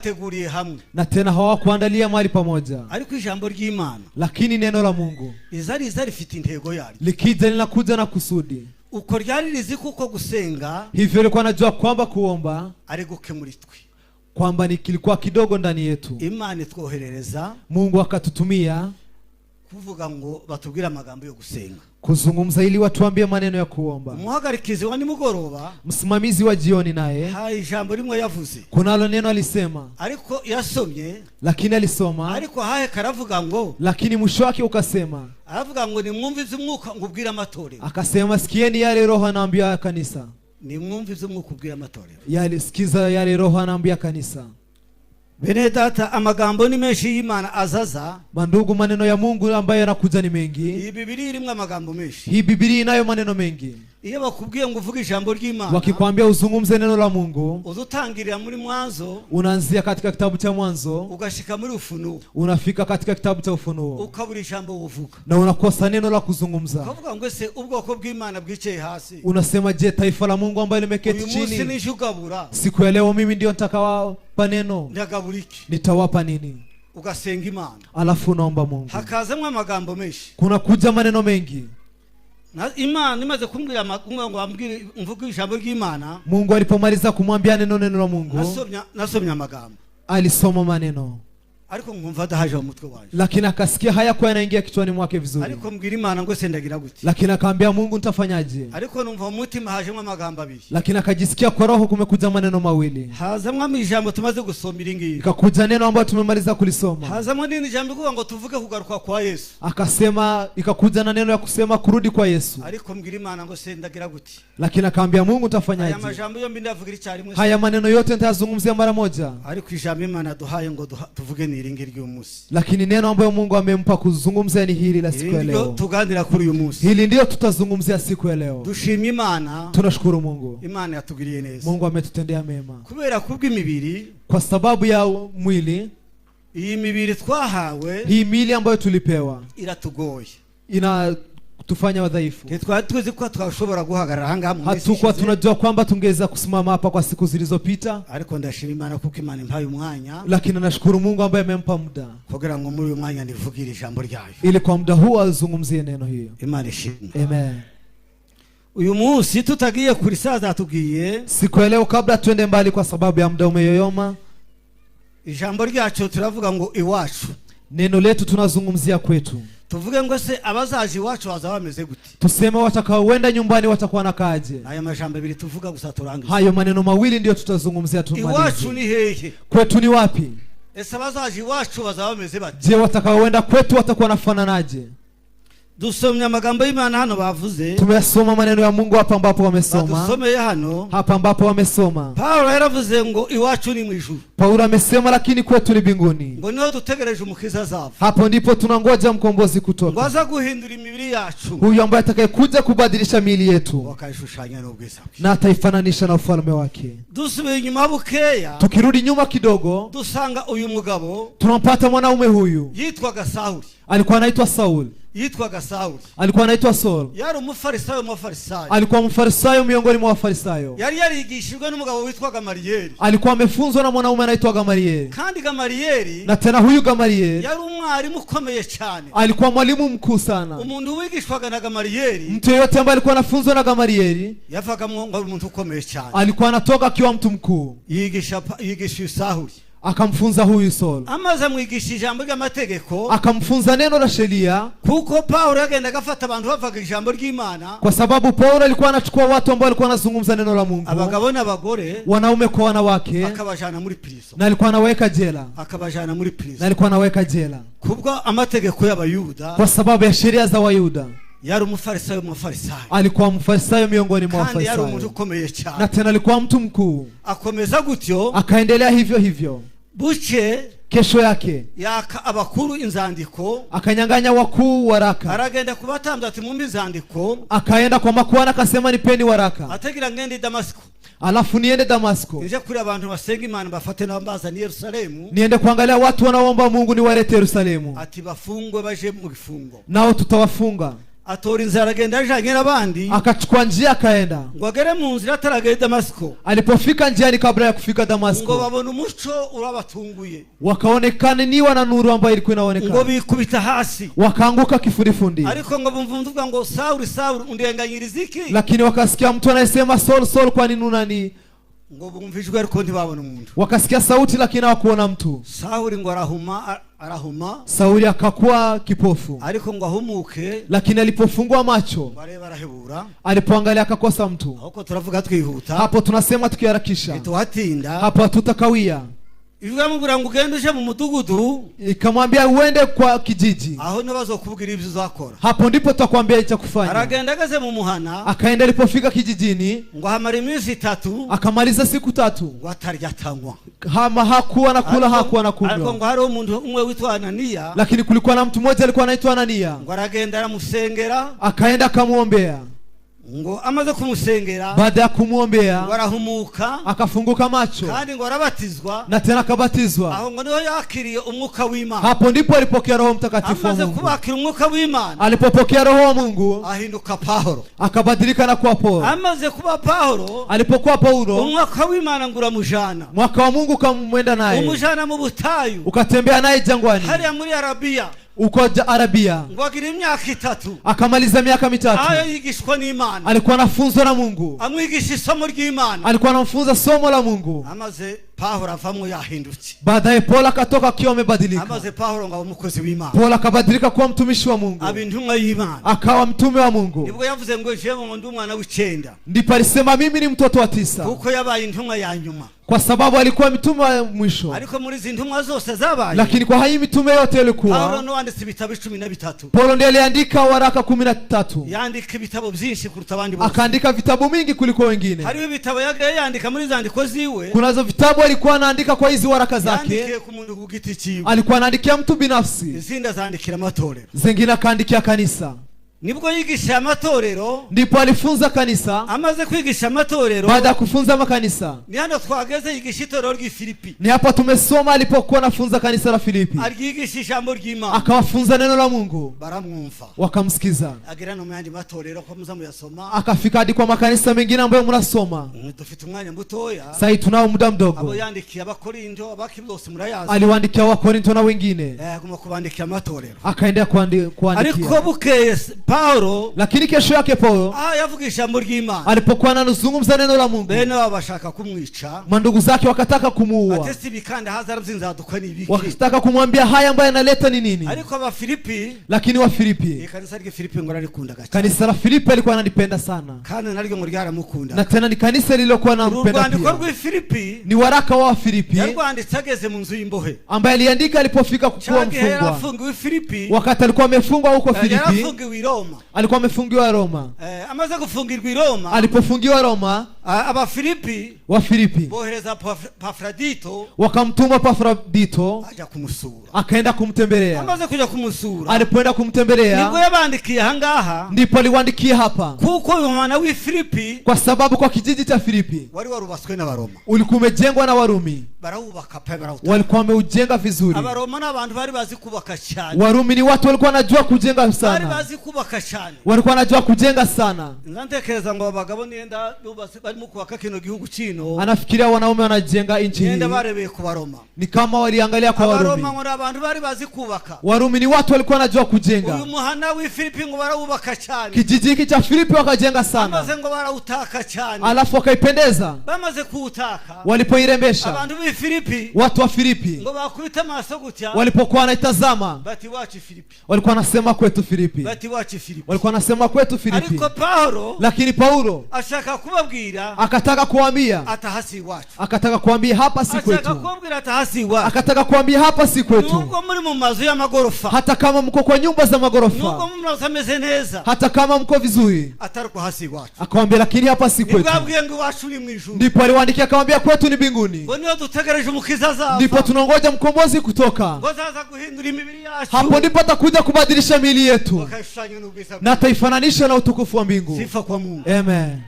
teguriye hamwe na tena hawakuandalia mahali pamoja, ariko ijambo ry'Imana lakini neno la Mungu iza rifite intego yaryo, likija linakuja na kusudi. uko ryari rizi kuko gusenga Hivyo alikuwa anajua kwamba kuomba ari gukemura itwe, kwamba ni kilikuwa kidogo ndani yetu. Imana itwoherereza Mungu akatutumia kuvuga ngo batubwire amagambo yo gusenga, kuzungumza ili watuambie maneno ya kuomba. Umuhagarikizi wa nimugoroba, Msimamizi wa jioni naye ha ijambo rimwe yavuze, kunalo neno alisema, ariko yasomye, lakini alisoma, ariko hahe karavuga ngo, lakini mwisho wake ukasema, aravuga ngo nimwumvize umwuka ngubwire amatorero. Akasema sikieni yale Roho anaambia kanisa. Nimwumvize umwuka ubwire amatorero. Yale sikiza yale Roho anaambia kanisa. Bene data, amagambo ni menshi y'Imana azaza. Mandugu, maneno ya Mungu ambayo yanakuja ni mengi. Iyi Biblia irimwe amagambo menshi. Hii Biblia inayo maneno mengi. Iyo bakubwiye ngo uvuge ijambo ry'Imana, wakikwambia uzungumze neno la Mungu, uzutangirira muri Mwanzo, unaanzia katika kitabu cha Mwanzo, ugashika muri Ufunuo, unafika katika kitabu cha Ufunuo, ukabura ijambo uvuga, na unakosa neno la kuzungumza. ukavuga ngo ese ubwoko bw'Imana bwicaye hasi, unasema je, taifa la Mungu ambalo limeketi chini, uyu munsi nijugabura, siku ya leo mimi ndio nitakawapa neno, ndagaburiki, nitawapa nini? Ugasenga Imana, alafu naomba Mungu, hakazamwe amagambo menshi, kuna kuja maneno mengi. Na Imana imaze kumbwira ngo ambwire mvuge ijambo ry'Imana, Mungu alipomaliza kumwambia neno la Mungu, nasomya amagambo, alisoma maneno, ariko ngumva dahaje mu mutwe wanje, lakini akasikia haya kwa yanaingia kichwani mwake vizuri. Ariko mbwira Imana ngo sendagira guti, lakini akaambia Mungu nitafanyaje? Ariko numva mu mutima hajemo amagambo abiri, lakini akajisikia kwa roho kumekuja maneno mawili. Hazamwa ijambo tumaze gusomira ingiyi, ikakuja neno ambalo tumemaliza kulisoma. Hazamwa nini jambo kuvuga ngo tuvuge kugaruka kwa Yesu, akasema ikakuja na neno ya kusema kurudi kwa Yesu. Ariko mbwira Imana ngo sendagira guti, lakini akaambia Mungu nitafanyaje? Haya majambo yombi ndavugira icari mwe, haya maneno yote nitazungumzia mara moja. Ariko ijambo Imana duhaye ngo tuvuge ni iringi ry'umunsi, lakini neno ambayo Mungu amempa kuzungumzia ni hili la siku ya leo. Tuganira kuri uyu munsi, hili ndio tutazungumzia siku ya leo. Dushimye Imana, tunashukuru Mungu. Imana yatugiriye neza, Mungu ametutendea mema. Kubera kubw'imibiri, kwa sababu ya mwili, iyi mibiri twahawe, hii mili ambayo tulipewa iratugoye, tufanya wadhaifu. Twari tuzi ko twashobora guhagarara hanga mu Yesu, hatukuwa tunajua kwamba tungeweza kusimama hapa kwa siku zilizopita. Ariko ndashima Imana kuko Imana impaye umwanya, lakini nashukuru Mungu ambaye amempa muda kugira ngo muri uyu mwanya nivugire ijambo ryayo, ili kwa muda huu azungumzie neno hiyo. Imana ishimwe. Amen. Uyu munsi tutagiye kuri saza, tugiye siku ya leo, kabla tuende mbali kwa sababu ya muda umeyoyoma, ijambo ryacu turavuga ngo iwacu, neno letu tunazungumzia kwetu. Tuvuge ngo se abazaji iwacu bazaba bameze gute, tuseme watakaoenda nyumbani watakuwa nakaje. Haya majambo abiri tuvuga gusa turangiza, hayo maneno mawili ndio tutazungumzia tumalize. Iwacu ni hehe, kwetu ni wapi? Ese abazaji iwacu bazaba bameze bate? Je, watakaoenda kwetu watakuwa nafananaje? Dusomye amagambo y'Imana hano bavuze, tumesoma maneno ya Mungu hapa ambapo wamesoma, dusomeye hano hapa ambapo wamesoma. Paulo yaravuze ngo iwacu ni mwijuru, Paulo amesema lakini kwetu ni mbinguni, ngo niho dutegereje umukiza azava, hapo ndipo tunangoja mkombozi kutoka, ngo aza guhindura imibiri yacu, huyu ambaye atakayekuja kubadilisha miili yetu, wakayishushanya n'ubwiza bwe, na ataifananisha na ufalme wake. Dusubiye inyuma bukeya, tukirudi nyuma kidogo, dusanga uyu mugabo, tunampata mwanaume huyu yitwaga Sauli, alikuwa anaitwa Saul, yitwaga Sauli, alikuwa anaitwa Saul, yari umufarisayo mu Farisayo, alikuwa mfarisayo miongoni mwa Wafarisayo, yari yarigishijwe n'umugabo witwaga Gamaliyeli, alikuwa amefunzwa na mwanaume anaitwa Gamaliyeli, kandi Gamaliyeli, na tena huyu Gamaliyeli yari umwarimu ukomeye cyane, alikuwa mwalimu mkuu sana. Umuntu wigishwaga na Gamaliyeli, mtu yeyote ambaye alikuwa anafunzwa na Gamaliyeli yavaga mu umuntu ukomeye cyane, alikuwa anatoka akiwa mtu mkuu. yigisha Sauli, akamfunza huyu Saul, amaze amwigisha ijambo ry'amategeko, akamfunza neno la sheria, kuko Paulo yagenda agafata abantu bavaga ijambo ry'Imana, kwa sababu Paulo alikuwa anachukua watu ambao walikuwa wanazungumza neno la Mungu, abagabo n'abagore, wanaume kwa wanawake, akabajana muri prison, na alikuwa anaweka jela, akabajana muri prison, na alikuwa anaweka jela kubwo amategeko y'Abayuda, kwa sababu ya sheria za Wayuda. yari umufarisayo mu Farisayo, alikuwa mfarisayo miongoni mwa Wafarisayo, kandi yari umuntu ukomeye cyane, na tena alikuwa mtu mkuu. Akomeza gutyo, akaendelea hivyo hivyo. Buche kesho yake yaka abakuru inzandiko, akanyang'anya wakuu waraka, aragenda kubatambya ati mumbi inzandiko, akaenda kwa makuhani akasema nipeni waraka, ategira ngende Damasiko, alafu niende Damasiko, nije kuri abantu basenga Imana bafate n'abambaza ni Yerusalemu, niende kuangalia watu wanaoomba Mungu ni walete Yerusalemu, ati bafungwe baje mu gifungo, nao tutawafunga. atora inzira agenda ajanye n'abandi, akachukua njia akaenda. ngo agere mu nzira ataragera Damasiko. Alipofika njiani kabla ya kufika ngo Damasko, babona umuco urabatunguye, wakaonekana niwa na nuru ambayo ilikuwa ngo inaonekana, bikubita hasi, wakaanguka kifurifundi. ariko ngo bumva ngo Sauli Sauli undenganyiriza iki, Lakini wakasikia mtu anayesema Saul Saul, kwa nini unani? ngo bumvijwe ariko ntibabona umuntu. Wakasikia sauti lakini hawakuona mtu. Sauli ngo arahuma, Sauli akakuwa kipofu, ariko ngo ahumuke, lakini alipofungua macho, bareba arahebura. alipoangalia akakosa mtu. Ahoko turavuga twihuta, Hapo tunasema tukiharakisha, tuhatinda, hapo hatutakawia. ivuga mubura ngo ugende uje mu mudugudu, Ikamwambia uende kwa kijiji, aho ntibazokubwira ibyo uzakora. hapo ndipo tutakwambia cha kufanya. Aragenda ageze mu muhana, Akaenda, alipofika kijijini ngo hamara iminsi 3, akamaliza siku 3, ngo atarya atanywa. hakuwa na kula, hakuwa na Ariko kunywa. ngo hari umuntu umwe witwa Anania, Lakini kulikuwa na mtu mmoja alikuwa anaitwa Anania, ngo aragenda aramusengera, akaenda akamwombea. ngo amaze kumusengera, Baada ya kumwombea ngo arahumuka, akafunguka macho kandi ngo arabatizwa. na tena akabatizwa. Aho ngo niho yakiriye umwuka w'Imana. Hapo ndipo alipokea Roho Mtakatifu wa Amaze Mungu. kubakira umwuka w'Imana, Alipopokea Roho wa Mungu ahinduka Paulo. akabadilika na kuwa Paulo. Amaze kuba Paulo, Alipokuwa Paulo, umwuka w'Imana ngo uramujana, mwaka wa Mungu ukamwenda naye, umujana mu butayu ukatembea naye jangwani hariya muri Arabia, uko Arabia. ngo agira imyaka 3, Akamaliza miaka 3. ayo yigishwa n'Imana, Alikuwa anafunzwa na Mungu, amwigisha isomo ry'Imana. alikuwa anamfunza somo la Mungu. Amaze Paulo avamwo yahindutse, Baadaye Paulo akatoka akiwa amebadilika. amaze Paulo ngo umukozi w'Imana, Paulo akabadilika kuwa mtumishi wa Mungu, aba intumwa y'Imana. akawa mtume wa Mungu. Nibwo yavuze ngo jewe ngo ndi umwana w'icenda, Ndipo alisema mimi ni mtoto wa 9, kuko yabaye intumwa ya nyuma. kwa sababu alikuwa mtume wa mwisho. Ariko muri izi ntumwa zose zabaye, Lakini kwa hii mitume yote Paulo ilikuwa, no wanditse ibitabo 13, Paulo ndiye aliandika waraka 13, yandika ibitabo byinshi kuruta abandi bose. akaandika vitabu mingi kuliko wengine. Hariho ibitabo yagaye yandika muri zandiko ziwe, Kunazo vitabu alikuwa anaandika kwa hizi waraka zake, yandikiye ku muntu ku giti ciwe, alikuwa anaandikia mtu binafsi, izindi azandikira amatorero. zingine akaandikia kanisa. Nibwo yigisha amatorero, Ndipo alifunza kanisa. amaze kwigisha amatorero, Baada ya kufunza makanisa, ni hano twageze yigisha itorero ry'Ifilipi, ni hapa tumesoma alipokuwa anafunza kanisa la Filipi, aryigisha ijambo ry'Imana, akawafunza neno la Mungu, baramwumva. wakamsikiza. Agira no mu yandi matorero ko muza muyasoma. Akafika hadi kwa makanisa mengine ambayo mnasoma. Dufite umwanya mutoya, Sasa tunao muda abo mdogo. yandikiye Abakorinto, abaki bose murayazi, Aliwaandikia Wakorinto na wengine, aguma kubandikiye amatorero. akaenda Ariko kuandikia. bukeye Paulo Lakini kesho yake Paulo yavuga ijambo ry'Imana, alipokuwa anazungumza neno la Mungu, bene baba bashaka kumwica, mandugu zake wakataka kumuua, atesi bikanda hazara by'inzaduka n'ibiki, wakataka kumwambia haya ambayo analeta ni nini. ariko Abafilipi, Lakini wa Filipi, ikanisa ry'Ifilipi ngo rarikunda gacha, kanisa la Filipi alikuwa analipenda sana, kandi naryo ngo ryaramukunda. na tena ni kanisa lililokuwa anampenda Urwandiko pia. rw'Ifilipi Ni waraka wa Filipi yarwanditse ageze mu nzu y'imbohe, ambaye aliandika alipofika kuwa cyagihe mfungwa. yarafungiwe Filipi, Wakati alikuwa amefungwa huko Filipi, yarafungiwe i Roma. alikuwa amefungiwa Roma. Amaze gufungirwa i Roma, Alipofungiwa Roma, Abafilipi wa Filipi bohereza Pafrodito wakamtuma Pafrodito aja kumusura. akaenda kumtembelea. Amaze kuja kumusura, Alipoenda kumtembelea, nibwo yabandikiye ahangaha, ndipo aliwaandikia hapa, kuko uyu mwana w'Ifilipi kwa sababu kwa kijiji cha Filipi wari warubaswe n'Abaroma, ulikuwa umejengwa na Warumi, barawubaka pe barawuta. walikuwa wameujenga vizuri. Abaroma n'abantu bari bazi kubaka cyane, Warumi ni watu walikuwa wanajua kujenga bari sana, bazi kubaka cyane. walikuwa wanajua kujenga sana. Ntekereza ngo abagabo nienda barimo kubaka kino gihugu kino, Anafikiria wanaume wanajenga nchi hii, nienda barebeye ku Baroma. ni kama waliangalia kwa Warumi. Abaroma ngo abantu bari bazi kubaka, Warumi ni watu walikuwa wanajua kujenga. uyu muhana w'Ifilipi ngo barawubaka cyane, Kijiji hiki cha Filipi wakajenga sana, bamaze ngo barawutaka cyane, alafu wakaipendeza. bamaze kuutaka, Walipoirembesha, abantu b'Ifilipi watu wa Filipi ngo bakubita amaso gutya, walipokuwa wanaitazama, bati wacu Filipi, walikuwa wanasema kwetu Filipi, bati wacu Filipi. walikuwa wanasema kwetu Filipi. Ariko Paulo Lakini Paulo ashaka kubabwira akataka kuambia, atahasi wacu, akataka kuambia hapa si ashaka kwetu, kubabwira atahasi wacu. akataka kuambia hapa si kwetu. Nubwo muri mu mazu y'amagorofa, Hata kama mko kwa nyumba za nubwo magorofa, mu mazu ameze neza, hata kama mko vizuri, atari ko hasi wacu. akamwambia lakini hapa si kwetu. Ibwabwiye ngo iwacu uri mu ijuru, Ndipo aliwaandikia akamwambia kwetu ni mbinguni, ngo niyo dutegereje umukiza azaza, ndipo tunangoja mkombozi kutoka. ngo azaza guhindura imibiri yacu, Hapo ndipo atakuja kubadilisha miili yetu bakayishushanya n'ubwiza bwe. na ataifananisha na utukufu wa mbingu. Sifa kwa Mungu. Amen.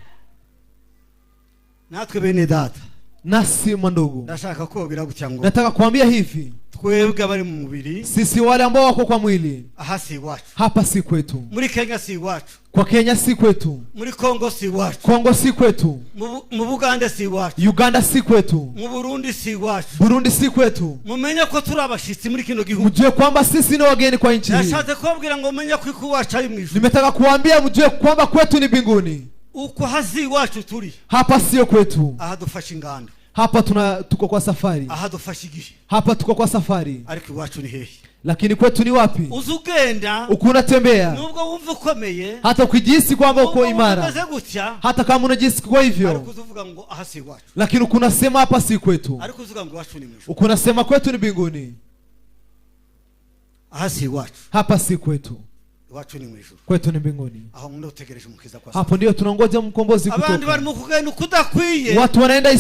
Natwe bene data, Nasi mandugu, ndashaka kubabwira gutya ngo nataka kuambia hivi, twebwe abari mu mubiri, sisi wale ambao wako kwa mwili, aha si iwacu. hapa si kwetu. Muri Kenya si iwacu, Kwa Kenya si kwetu, muri Kongo si iwacu, Kongo si kwetu, mu Buganda si iwacu, Uganda si kwetu, mu Burundi si iwacu. Burundi si kwetu. Mumenye ko turi abashitsi muri kino gihugu. Mjue kwamba sisi ni wageni kwa nchi hii. Nashatse kubabwira ngo mumenye ko iwacu ari mu ijuru. Nimetaka kuambia mjue kwamba kwetu ni mbinguni. Uko hasi iwacu turi, Hapa sio kwetu. aha dufashe ingando, Hapa tuko kwa safari. aha dufashe igihe, Hapa tuko kwa safari. ariko iwacu ni hehe? Lakini kwetu ni wapi? Uzugenda Ukunatembea, nubwo wumva ukomeye, hata ukijisi kwamba uko imara, umeze gutya, hata kama unajisi kwa hivyo, ariko uzuvuga ngo aha si iwacu, lakini ukunasema hapa si kwetu. ariko uzuvuga ngo iwacu ni mu ijuru. Ukunasema kwetu ni mbinguni. Aha si iwacu, Hapa si kwetu. iwacu ni mu ijuru. Kwetu ni mbinguni. Aho mundo utegereje umukiza kwa Hapo ndio tunangoja mkombozi abandi bari kutoka. mu kugenda ukudakwiye, Watu wanaenda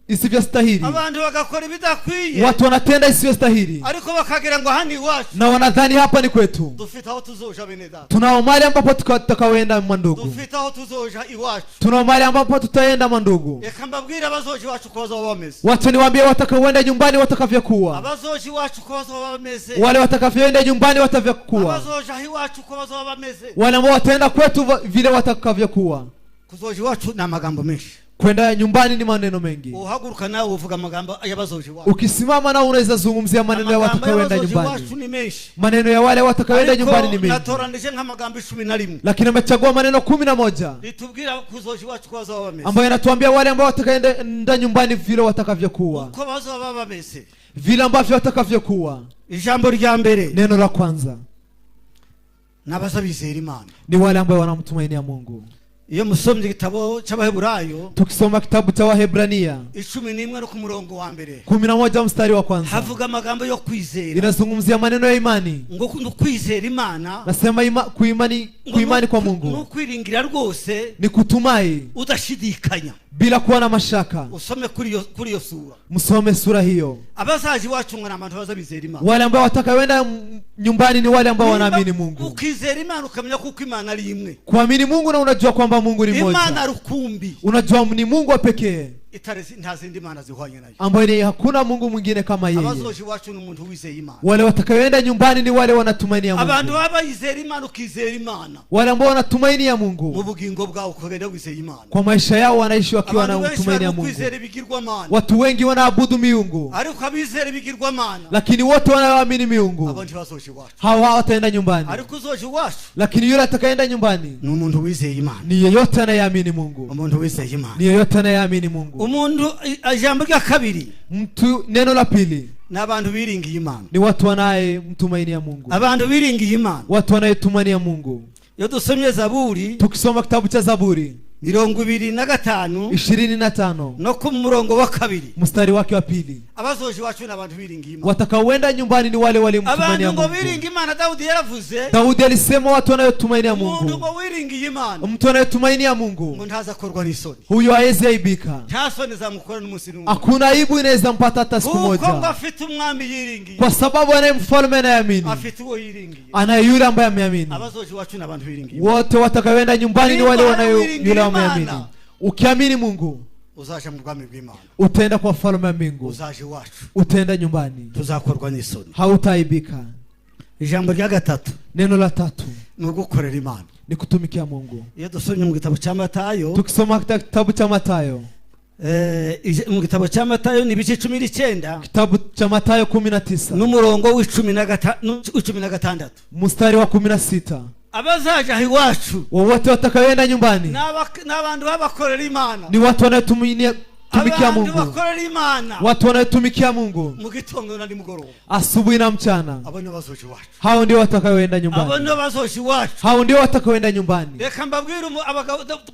isivyostahili. abandi bagakora ibidakwiye, Watu wanatenda isivyostahili. ariko bakagira ngo aha ni iwacu. Na wanadhani hapa ni kwetu. Dufite aho tuzoja bene data, Tunao mahali ambapo tutakaoenda mandugu. dufite aho tuzoja iwacu. Tunao mahali ambapo tutaenda mandugu. Reka mbabwire abazoja iwacu ko bazaba bameze, Wacha niwaambie watakaoenda nyumbani watakavyokuwa. abazoja iwacu ko bazaba bameze, Wale watakavyoenda nyumbani watakavyokuwa. abazoja iwacu ko bazaba bameze. Wale ambao wataenda kwetu vile watakavyokuwa. Kuzoja iwacu ni amagambo menshi. Kwenda nyumbani ni maneno mengi. Uhaguruka nawe uvuga amagambo y'abazoja iwacu. Ukisimama na unaweza zungumzia maneno ya watakaoenda nyumbani. Iwacu ni menshi, Maneno ya wale watakaoenda nyumbani ni mengi. natoranije nk'amagambo 11 Lakini amechagua maneno 11 litubwira kuzoja iwacu ko bazaba bameze, ambayo yanatuambia wale ambao watakaoenda nyumbani vile watakavyokuwa. ko bazaba bameze. Vile ambavyo watakavyokuwa. Ijambo rya mbere, Neno la kwanza n'abazabizera Imana. ni wale ambao wanamtumainia Mungu. Iyo musomye igitabo cy'Abaheburayo Tukisoma kitabu cha Wahebrania 11 no ku murongo wa mbere, 11 mstari wa kwanza, havuga amagambo yo kwizera, inazungumzia maneno ya imani. ngo kwizera Imana, Nasema kuimani kwa Mungu n'ukwiringira rwose ni kutumai udashidikanya. bila kuwa na mashaka. Usome kuri iyo sura. Msome sura hiyo. Abazaji wacu ngo n'abantu bazabizera Imana. Wale ambao watakaoenda nyumbani ni wale ambao wanaamini Mungu. Ukizera Imana ukamenya kuko Imana ari imwe. Kuamini Mungu na unajua kwamba Mungu ni mmoja. Imana rukumbi. Unajua ni Mungu wa pekee. Nta zindi mana zihwanye nayo. Ambaye ni hakuna Mungu mwingine kama yeye. Abazoji wacu n'umuntu wizeye Imana. Wale watakaoenda nyumbani ni wale wanatumainia Mungu. Abantu babayizera Imana ukizera Imana. Wale ambao wanatumainia Mungu. Mu bugingo bwao ukagenda wizeye Imana. Kwa maisha yao wanaishi wakiwa na kutumainia Mungu. Watu wengi wanaabudu miungu. Ariko abizera ibigirwa mana. Lakini wote wanaoamini miungu. Abantu bazoji wacu. Hawa wataenda nyumbani. Ariko uzoji wacu. Lakini yule atakayeenda nyumbani ni umuntu wizeye Imana. Ni yeyote anayeamini Mungu. Umuntu wizeye Imana. Ni yeyote anayeamini Mungu. Umuntu ijambo rya kabiri. Mtu neno la pili. N'abantu biringiye Imana. Ni watu wanayemtumainia Mungu. Abantu biringiye Imana. Watu wanayetumainia Mungu. Iyo dusomye Zaburi, tukisoma kitabu cha Zaburi 25 no ku murongo wa kabiri mstari wake wa pili, abazoji wacu n'abantu biringiye Imana. Watakaoenda nyumbani ni wale walimtumainia Mungu. Abantu ngo biringiye Imana, Daudi yaravuze. Daudi alisema watu wanayotumainia Mungu. Umuntu ngo wiringiye Imana. Mtu anayetumainia Mungu. Ngo ntaza korwa n'isoni. Huyo haezi aibika. Nta soni zamukora n'umunsi n'umwe. Hakuna aibu inaweza mpata hata siku moja. Kuko ngo afite umwami yiringiye. Kwa sababu anaye mfalme anayeamini. Afite uwo yiringiye. Anaye yule ambaye ameamini. Abazoji wacu n'abantu biringiye. Wote watakaoenda nyumbani ni wale yule wameamini. Ukiamini Mungu uzaje mu bwami bw'Imana. Utaenda kwa falme ya mbingu. Uzaje wacu. Utaenda nyumbani. Tuzakorwa n'isoni. Hautaaibika. Ijambo rya gatatu. Neno la tatu. Ni ugukorera Imana. Ni kutumikia Mungu. Iyo dusomye mu gitabo cya Matayo. Tukisoma kitabu cha Matayo. Mu gitabo cya Matayo ni ibice 19. Kitabu cha Matayo 19. N'umurongo w'16. Mstari wa 16. Abazaja iwacu wote watakaoenda nyumbani n'abantu babakorera Imana. Ni watu wanaotumikia Mungu. Bakorera Imana. Watu wanaotumikia Mungu mu gitondo na nimugoroba. Asubuhi na mchana. Abo ndio bazoji wacu. Hao ndio watakaoenda nyumbani. Abo ndio bazoji wacu. Hao ndio watakaoenda nyumbani. Reka mbabwire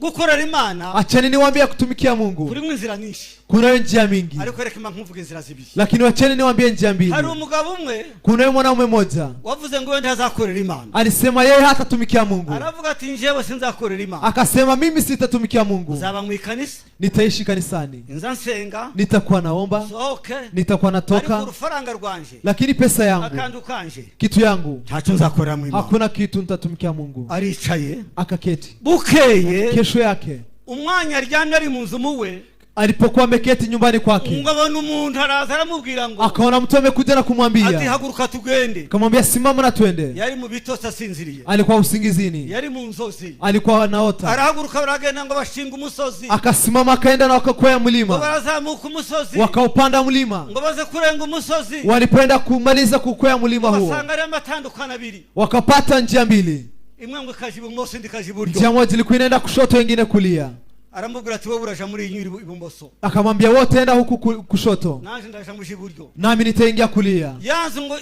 gukorera Imana. Acheni niwaambie kutumikia Mungu. Kuri inzira nyinshi. Kuna njia mingi. Ariko reka mvuge inzira zibiri. Lakini acheni niwaambie njia mbili. Hari umugabo umwe. Kuna mwanaume mmoja. Wavuze ngo yenda azakorera Imana. Alisema yeye hatatumikia Mungu. Aravuga ati njewe sinzakorera Imana. Akasema mimi sitatumikia Mungu. Uzaba mu ikanisa. Nitaishi kanisani. Nzansenga. Nitakuwa naomba. Okay. Nitakuwa natoka. Urufaranga rwanje. Lakini pesa yangu. Akandu kanje. Kitu yangu. Ntacho nzakorera mu Imana. Hakuna kitu nitatumikia Mungu. Aricaye. Akaketi. Bukeye. Kesho yake. Umwanya aryamye ari mu nzu muwe. alipokuwa ameketi nyumbani kwake, ngabona umuntu araza aramubwira ngo, akaona mtu amekuja na kumwambia, ati haguruka tugende. akamwambia simama na twende. Yari mu bitotsi asinziriye, alikuwa usingizini, yari mu nzozi, alikuwa anaota. Arahaguruka baragenda ngo bashinga umusozi, akasimama akaenda na wakakwea mlima, barazamuka umusozi, wakaupanda mlima. ngo baze kurenga umusozi, walipoenda kumaliza kukwea mlima huo, basanga ari amatandukano abiri, wakapata njia mbili, imwe ngo ikaje ibumoso indi ikaje iburyo. njia moja ilikuwa inaenda kushoto, wengine kulia. aramubwira ati wowe uraja muri iyi ibumoso, akamwambia wote enda huku kushoto, naje ndaja mu iburyo, nami nitaingia kulia.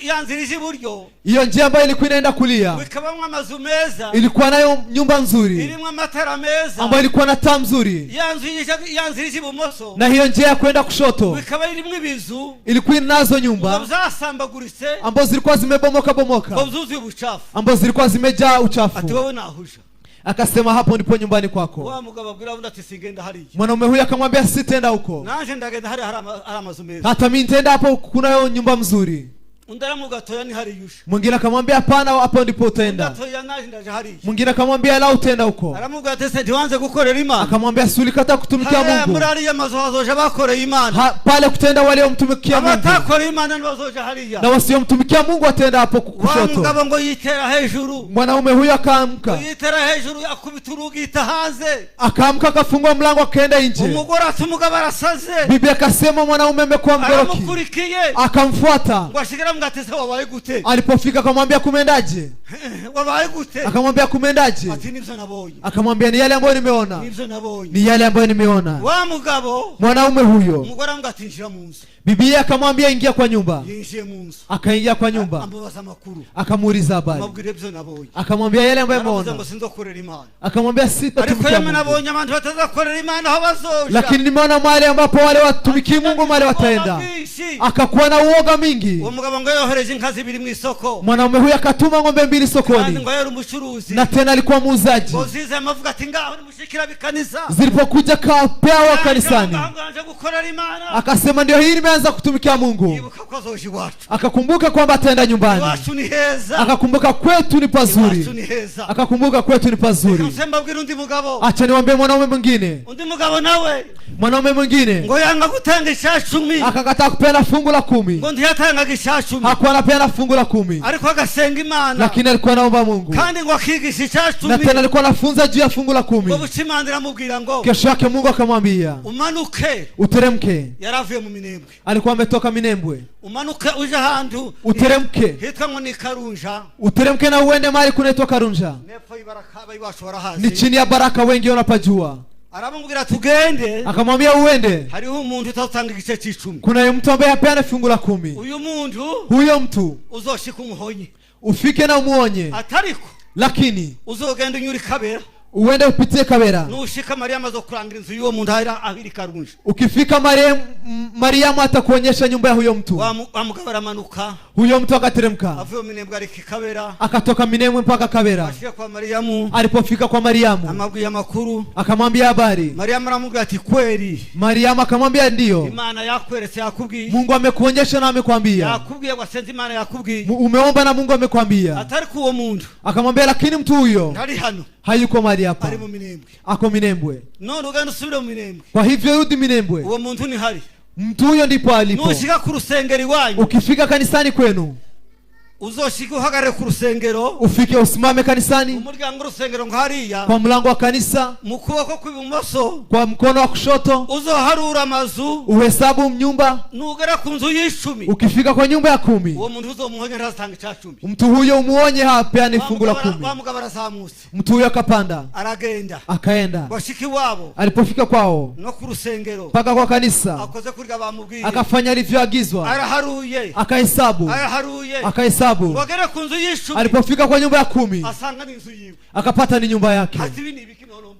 yanzirije iburyo, hiyo njia ambayo ilikuwa inaenda kulia ikabamwa amazu meza, ilikuwa nayo nyumba nzuri, ilimwa amatara meza, ambayo ilikuwa na taa nzuri. yanzirije ibumoso, na hiyo njia ya kwenda kushoto ikaba ilimwe ibizu, ilikuwa nazo nyumba zasambaguritse, ambazo zilikuwa zimebomoka bomoka, zuzuye ubuchafu, ambazo zilikuwa zimejaa uchafu. ati wowe nahusha. Akasema hapo ndipo nyumbani kwako. Wa mugabo abwira undi ati singenda hariya. Mwanaume huyu akamwambia sitenda huko, naje ndagenda hari amazu meza, hata mimi nitaenda hapo, kunayo nyumba mzuri. undara mugatoya ni hari yusha. Mwingine akamwambia hapana, hapo ndipo utaenda. Undatoya naje ndaje hariya. Mwingine akamwambia la, utaenda huko. Aramubwira ati se ndiwanze gukorera Imana. Akamwambia sulikata kutumikia Mungu. Muri ya mazu hazoja bakorera Imana. Pale kutenda wale wamtumikia Mungu. Abatakora Imana bazoja hariya. Na wasiomtumikia Mungu ataenda hapo kushoto. Wa mugabo ngo yitera hejuru. Mwanaume huyu akaamka. Yitera hejuru yakubita urugi itahanze. Akaamka akafungua mlango akaenda nje. Umugore atumugabo arasaze. Bibi akasema mwanaume amekuwa mgoroki. Aramukurikiye. Akamfuata. Ngo ashikira mgatese wabaye gute. Alipofika akamwambia kumendaje? Wabaye gute. Akamwambia kumendaje? Ati nivyo nabonye. Akamwambia ni yale ambayo nimeona. Nivyo nabonye. Ni yale ambayo nimeona. Wa mugabo, mwanaume huyo, umugore amgatinjira mu nzu. Bibi akamwambia ingia kwa nyumba. Yinjiye mu nzu. Akaingia kwa nyumba. Amubaza makuru. Akamuuliza habari. Amubwira ibyo nabonye. Akamwambia yale ambayo nimeona. Ariko Akamwambia sitatumikia Mungu. nabonye abantu batazakorera Imana aho bazoja. Lakini nimeona mahali ambapo wale watumiki Mungu mahali wataenda. Akakuwa na uoga mingi. Uwo mugabo ngo yohereje inka zibiri mu isoko. Mwanaume huyu akatuma ng'ombe mbili sokoni. Kandi ngo yari umucuruzi. Na tena alikuwa muuzaji. Bozize amavuga ati ngaho nimushikira bikanisa. Zilipokuja kapewa kanisani. Akasema ndio hii nimeanza kutumikia Mungu. Akakumbuka kwamba ataenda nyumbani. Akakumbuka kwetu ni pazuri. Akakumbuka kwetu ni pazuri. Acha niwaambie mwanaume mwingine. Mwanaume mwingine ngo yanga gutanga ishashumi, akakataa kupeana fungu la 10. ngo ntiyatanga ishashumi, hakuwa anapeana fungu la 10, ariko agasenga Imana, lakini alikuwa anaomba Mungu. kandi ngo akigisha ishashumi, na tena alikuwa anafunza juu ya fungu la 10. ngo bucimandira mubwira ngo kesho yake Mungu akamwambia umanuke, uteremke. yaravuye mu Minembwe, alikuwa ametoka Minembwe. umanuke uje hantu uteremke, hitwa ngo ni Karunja. uteremke na uende mahali kunaitwa Karunja. Nepfo ibaraka bayibasho barahazi, ni chini ya baraka, wengi wanapajua. Aramubwira tugende, akamwambia uende. hariho umuntu utatanga igice cy'icumi, kuna mtu ambaye apeana fungu la 10. uyu muntu, huyo mtu uzoshika umuhonye, ufike na umuonye, atariko lakini uzogenda unyuri Kabera, uende upitie Kabera. nushika Mariamu azokurangira inzu y'uwo muntu ahiri Karunja. ukifika Mariamu atakuonyesha nyumba ya huyo mtu. Amugabara manuka, huyo mtu akateremka, avuye Minembwe ariki Kabera, akatoka Minembwe mpaka Kabera. ashika kwa Mariamu, alipofika kwa Mariamu amabwiye makuru, akamwambia habari. Mariamu aramubwira ati kweli, Mariamu akamwambia ndio, Imana yakweretse, yakubwiye, Mungu amekuonyesha na amekwambia, yakubwiye wasenze Imana yakubwiye, umeomba na Mungu amekwambia. atari kuwo muntu, akamwambia lakini mtu huyo ntari hano, hayuko mahali hapa, ari mu Minembwe, ako Minembwe. none ugenda usubire mu Minembwe, kwa hivyo rudi Minembwe, uwo muntu ni hari, mtu huyo ndipo alipo. nushika ku rusengero iwanyu, ukifika kanisani kwenu, uzoshika uhagarare ku rusengero, ufike usimame kanisani, umuryango rusengero ngo hariya, kwa mlango wa kanisa, mu kuboko kw'ibumoso, kwa mkono wa kushoto, uzoharura amazu, uhesabu nyumba. nugera ku nzu y'icumi, ukifika kwa nyumba ya 10, uwo muntu uzomuhonye ntatanga icacumi, mtu huyo umuonye hapeani fungu la 10. bamugabara zamutse, mtu huyo akapanda, aragenda, akaenda. washiki wabo, alipofika kwao no ku rusengero, mpaka kwa kanisa, akoze kurya bamubwiye, akafanya alivyoagizwa, araharuye, akahesabu, akahesabu, wagera ku nzu y'icumi. alipofika kwa nyumba ya 10, asanga ni inzu yiwe, akapata ni nyumba yake.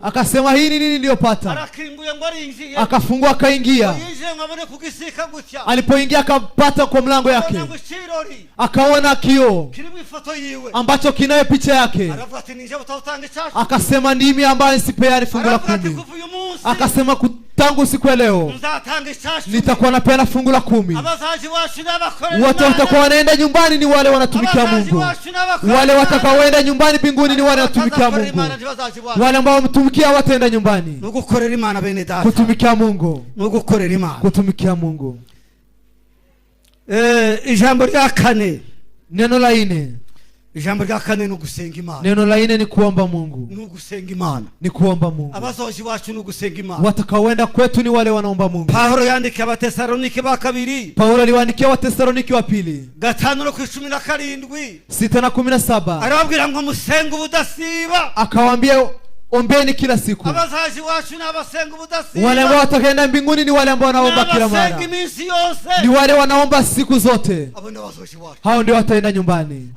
akasema hii ni nini niliyopata? arakinguye ngo arinjiye, akafungua akaingia. yinjiye ngabone kugisika gutya, alipoingia akapata kwa mlango yake, akaona kioo kirimu ifoto yiwe ambacho kinayo picha yake. aravuga ati ninje utawutanga icacumi, akasema ndimi ambaye sipeani fungu la 10. akasema tangu siku ya leo nitakuwa napeana fungu la 10. Watu watakuwa wanaenda nyumbani ni wale wanatumikia Mungu. Wale watakaoenda nyumbani mbinguni ni wale wanatumikia Mungu. Wale ambao wamtumikia wataenda nyumbani. Kutumikia Mungu. Kutumikia Mungu. Ijambo rya 4. Neno la 4. Ijambo rya 4 ni gusenga Imana. Neno la 4 ni kuomba Mungu. Ni gusenga Imana. Ni kuomba Mungu. Abazoji wacu ni gusenga Imana. Watakaoenda kwetu ni wale wanaomba Mungu. Paulo yandikiye Abatesalonike ba 2. Paulo aliwaandikia Watesalonike wa 2. 5:17. 6:17. Arababwira ngo musenga ubudasiba. Akawaambia ombeni kila siku. Abazaji wacu na abasenga ubudasiba. Wale ambao watakaenda mbinguni ni wale ambao wanaomba kila mara. Ni wale wanaomba siku zote. Hao ndio wataenda nyumbani.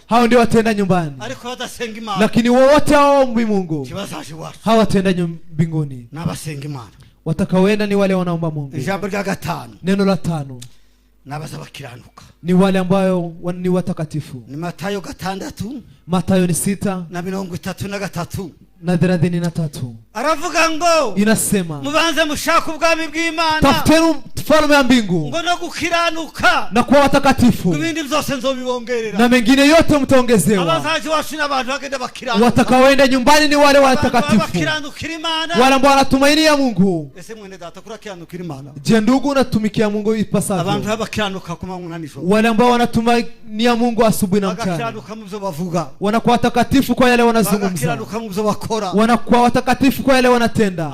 Hao ndio wataenda nyumbani. Lakini wote hawaombi Mungu, hawataenda mbinguni. Watakaoenda ni wale wanaomba Mungu. Neno la 5. Ni wale ambao ni watakatifu. Ni Mathayo 6. Mathayo ni 6 na 33 na 33. Aravuga ngo inasema mubanze mushaka ubwami bw'Imana, tafuteni ufalme wa mbingu ngo no gukiranuka na kuwa watakatifu, ibindi byose nzobibongerera, na mengine yote mtaongezewa. Abazaji wacu n'abantu bagenda bakiranuka. Watakaoenda nyumbani ni wale watakatifu, wale ambao wanatumainia Mungu. Ese mwene data kurakiranukira Imana. Je, ndugu unatumikia Mungu ipasavyo? Abantu babakiranuka kwa Mungu nanisho. Wale ambao wanatumainia Mungu asubuhi na mchana, bakiranuka mu byo bavuga, wanakuwa watakatifu kwa yale wanazungumza, bakiranuka mu byo bakora, wanakuwa watakatifu kwa yale wanatenda.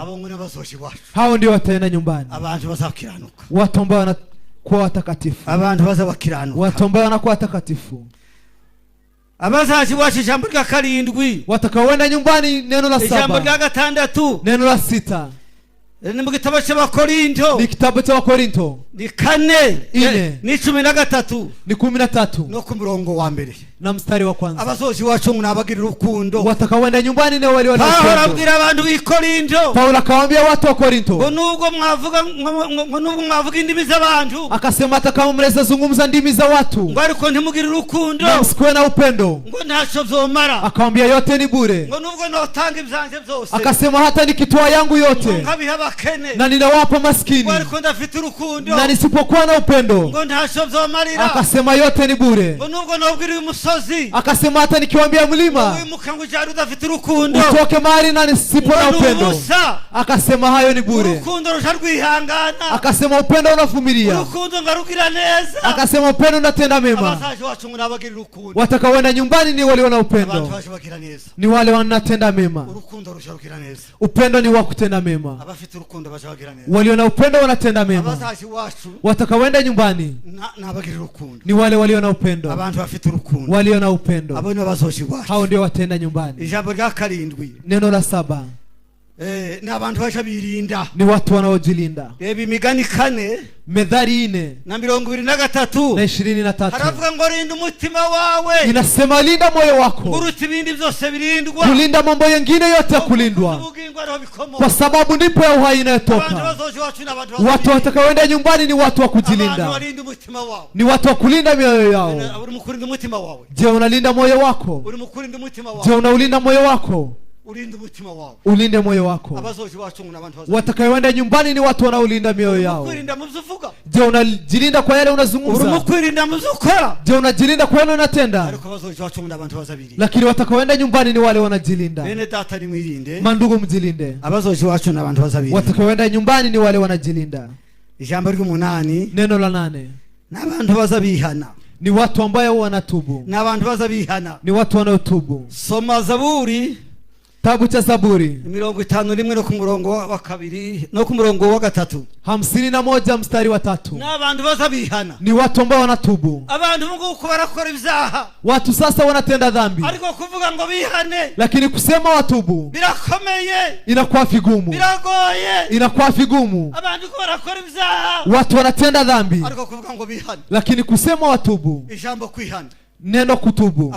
Hao ndio wataenda nyumbani. Abantu bazakiranuka, watu ambao wanakuwa watakatifu, abantu bazabakiranuka, watu ambao wanakuwa watakatifu. Abazaji wacu ijambo rya 7, watakaoenda nyumbani neno la 7, ijambo rya 6, neno la 6. Ni mu gitabo cy'Abakorinto, ni kitabu cy'Abakorinto ni 4 ni 13 ni 13 no ku murongo wa mbere na mstari wa kwanza. Abazoji wacu munabagirira urukundo, watakaoenda nyumbani ni wale wanapenda. Paulo arabwira abantu b'Ikorinto, Paulo akawaambia watu wa Korinto, ngo nubwo mwavuga indimi z'abantu, akasema hata kama mnaweza zungumza ndimi za watu, ngo ariko ntimugirire urukundo, msikuwe na upendo, ngo ntacyo vyomara. Akawaambia yote ni bure, ngo nubwo notanga ivyanje byose, akasema hata nikitoa yangu yote ngabiha bakene na ninawapa maskini, ngo ariko ndafite urukundo, na nisipokuwa na upendo, ngo ntacyo vyomarira. Akasema yote ni bure, ngo nubwo nobwira umusozi, akasema hata nikiwaambia mlima utoke mahali na nisipo na upendo, akasema hayo ni bure. Akasema upendo unavumilia, akasema upendo unatenda mema. Watakaoenda nyumbani ni wale wana upendo, ni wale wanatenda mema. Upendo ni wa kutenda mema, wale na upendo wanatenda mema. Watakaoenda nyumbani ni wale walio na upendo, walio na upendo. Hao ndio watenda nyumbani. Ijambo rya 7, neno la 7, ni abantu bacha birinda, ni watu wanaojilinda. Imigani 4, Methali 4 na 23 na 23. Haravuga ngo rinda umutima wawe, inasema linda moyo wako, nguruti ibindi byose birindwa, kulinda mambo yengine yote kulindwa, kwa sababu ndipo ya uhai inatoka. Watu watakaoenda nyumbani ni watu wa kujilinda, ni watu wa kulinda mioyo yao. Je, unalinda moyo wako? Je, unaulinda moyo wako? Ulinde moyo wako. Watakaoenda nyumbani ni watu wanaolinda mioyo yao. Je, unajilinda kwa yale unazungumza? Je, unajilinda kwa yale unatenda? Lakini watakaoenda nyumbani ni wale wanajilinda. Mandugu, mjilinde. Watakaoenda nyumbani ni wale wanajilinda. Ijambo ry'umunani, neno la 8, n'abantu bazabihana, ni watu ambao wanatubu. N'abantu bazabihana, ni watu wanaotubu. Soma Zaburi, kitabu cha Zaburi 51 no ku murongo wa 2 no ku murongo wa 3, 51 mstari wa 3. N'abantu bazabihana, ni watu ambao wanatubu. Abantu ngo barakora ibyaha, watu sasa wanatenda dhambi, ariko kuvuga ngo bihane, lakini kusema watubu birakomeye, inakuwa vigumu, biragoye, inakuwa vigumu. Abantu ngo barakora ibyaha, watu wanatenda dhambi, ariko kuvuga ngo bihane, lakini kusema watubu. Ijambo kwihana, Neno kutubu.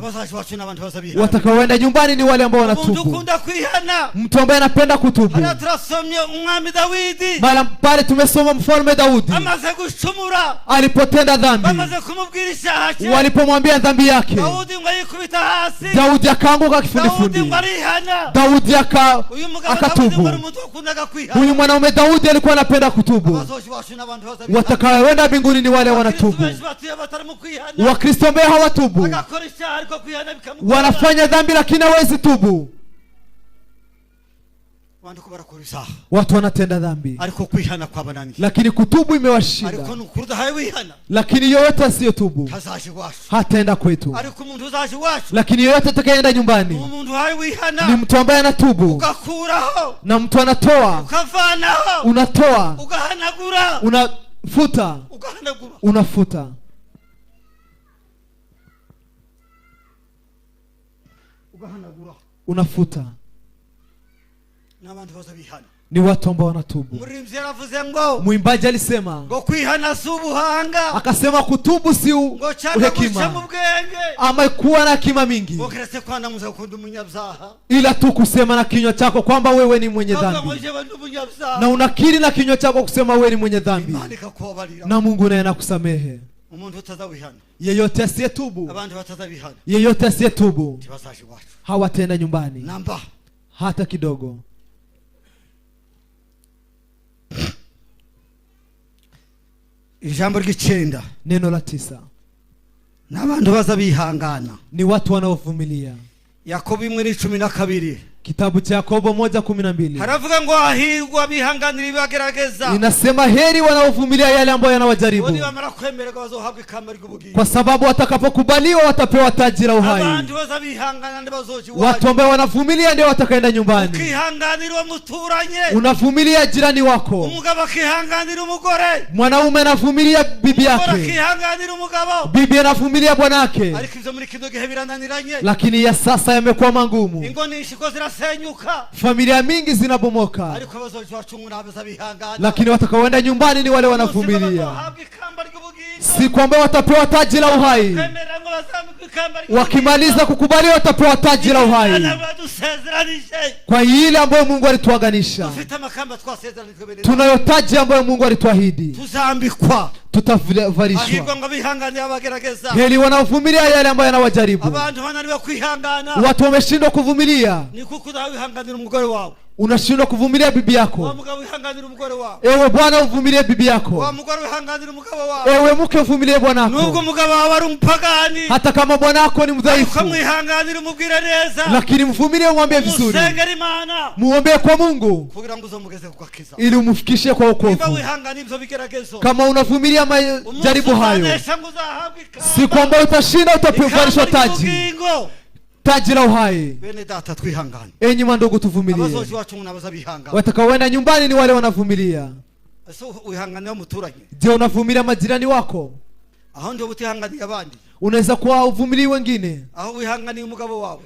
Watakaoenda nyumbani ni wale ambao wanatubu. Mtu ambaye anapenda kutubu. Mara pale tumesoma mfalme Daudi alipotenda dhambi, walipomwambia dhambi yake, Daudi akaanguka kifudifudi. Daudi akatubu. Huyu mwanaume Daudi alikuwa anapenda kutubu. Watakaoenda mbinguni ni wale wanatubu. Wakristo ambao hawatubu wanafanya dhambi lakini hawezi tubu. Watu wanatenda dhambi lakini kutubu imewashinda. Lakini yoyote asiyotubu hataenda kwetu. Lakini yoyote atakayeenda nyumbani ni mtu ambaye anatubu, na mtu anatoa, unatoa, unafuta, unafuta. Unafuta. Ni watu ambao wanatubu. Mwimbaji alisema, akasema kutubu si hekima ama kuwa na hekima mingi, ila tu kusema na kinywa chako kwamba wewe ni mwenye dhambi, na unakiri na kinywa chako kusema wewe ni mwenye dhambi, na Mungu naye anakusamehe. Yeyote asiyetubu, yeyote asiyetubu hawataenda nyumbani hata kidogo. Ijambo ry'icenda, neno la 9, n'abantu baza bihangana, ni watu wanaovumilia. Yakobo 1:12, kitabu cha Yakobo 1:12, haravuga ngo ahirwa bihanganira ibibagerageza. Inasema heri wanaovumilia yale ambayo yanawajaribu, kwa sababu watakapokubaliwa watapewa taji la uhai. Watu ambao wanavumilia ndio watakaenda nyumbani. Ukihanganira umuturanye, unavumilia jirani wako. Umugabo akihanganira umugore, mwanaume anavumilia bibi yake, akihanganira umugabo, bibi anavumilia bwanake. Ariko ivyo muri kino gihe birananiranye, lakini ya sasa yamekuwa magumu. Ingo nishiko zirasenyuka, familia mingi zinabomoka. Lakini watakaoenda nyumbani ni wale wanavumilia. Si kwamba watapewa taji la uhai. Wakimaliza kukubali watapewa taji la uhai, kwa ile ambayo Mungu alituaganisha. Tunayo taji ambayo Mungu alituahidi, tutavalishwa. Heri wanaovumilia yale ambayo yanawajaribu. Watu wameshindwa kuvumilia. Unashindwa kuvumilia bibi yako, ewe bwana uvumilie bibi yako. Ewe mke uvumilie bwanako, hata kama bwanako ni mdhaifu, lakini mvumilie, umwambie vizuri, muombe kwa Mungu ili umfikishe kwa wokovu. Kama unavumilia majaribu hayo, si kwamba utashinda, utapewa taji la uhai. Enyi mandugu, tuvumilie. Watakaoenda nyumbani ni wale wanavumilia. Je, unavumilia majirani wako? Unaweza kuwa uvumilii wengine.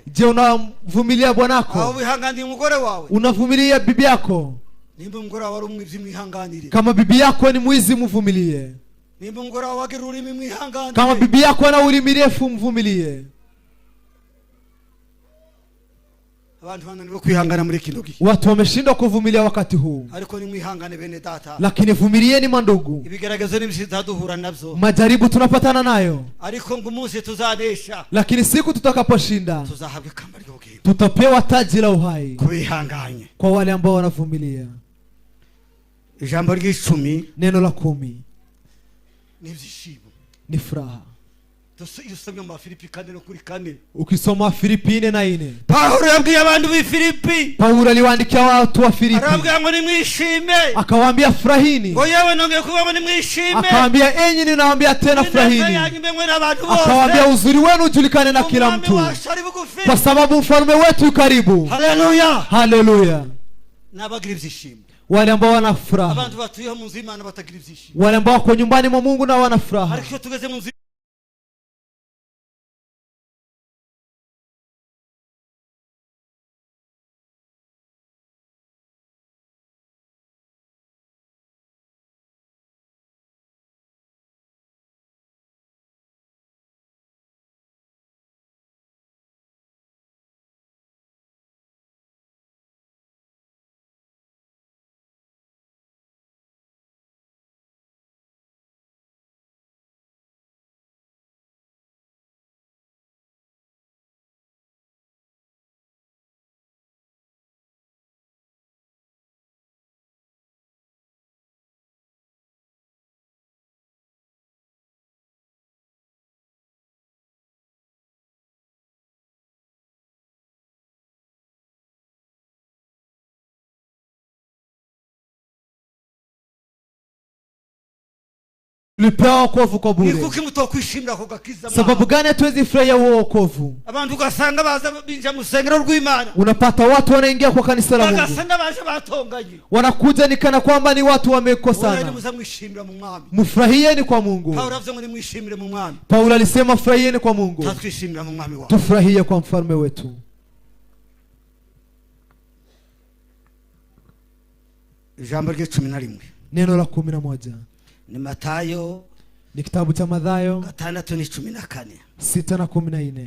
Je, unavumilia bwanako? Unavumilia bibi yako? Kama bibi yako ni mwizi, mvumilie. Kama bibi yako ana ulimi refu, mvumilie. Watu wameshindwa kuvumilia wakati huu, lakini vumilieni mandugu. Majaribu tunapatana nayo, lakini siku tutakaposhinda tutapewa taji la uhai kwa wale ambao wanavumilia. Neno la 10 ni furaha. Ukisoma Filipi 4:4, Paulo yabwiye abantu b'Filipi, Paulo aliwaandikia watu wa Filipi, aravuga ngo nimwishime, akawaambia furahini. Ngo yewe nongeye kuvuga ngo nimwishime, akawaambia enyi ninawaambia tena furahini. Akawaambia uzuri wenu ujulikane na kila mtu, kwa sababu mfalme wetu yu karibu. Haleluya, haleluya. Nabagira ibyishimo, wale ambao wana furaha, wale ambao wako nyumbani mwa Mungu na wana furaha. Tulipewa wokovu kwa bure. Nikuki mutokwishimira ko gakiza. Sababu gani hatuwezi furahia huo wokovu? Abantu ugasanga baza binja mu rusengero rw'Imana. Unapata watu wanaingia kwa kanisa la Mungu. Bagasanga baje batonganye. Wanakuja ni kana kwamba ni watu wamekosana. Mfurahieni kwa Mungu. Paulo alisema furahieni kwa Mungu. Tufurahie kwa mfalme wetu. Jambo rya 11. Neno la 11. Ni Mathayo, ni kitabu cha Mathayo 6:14. 6:14.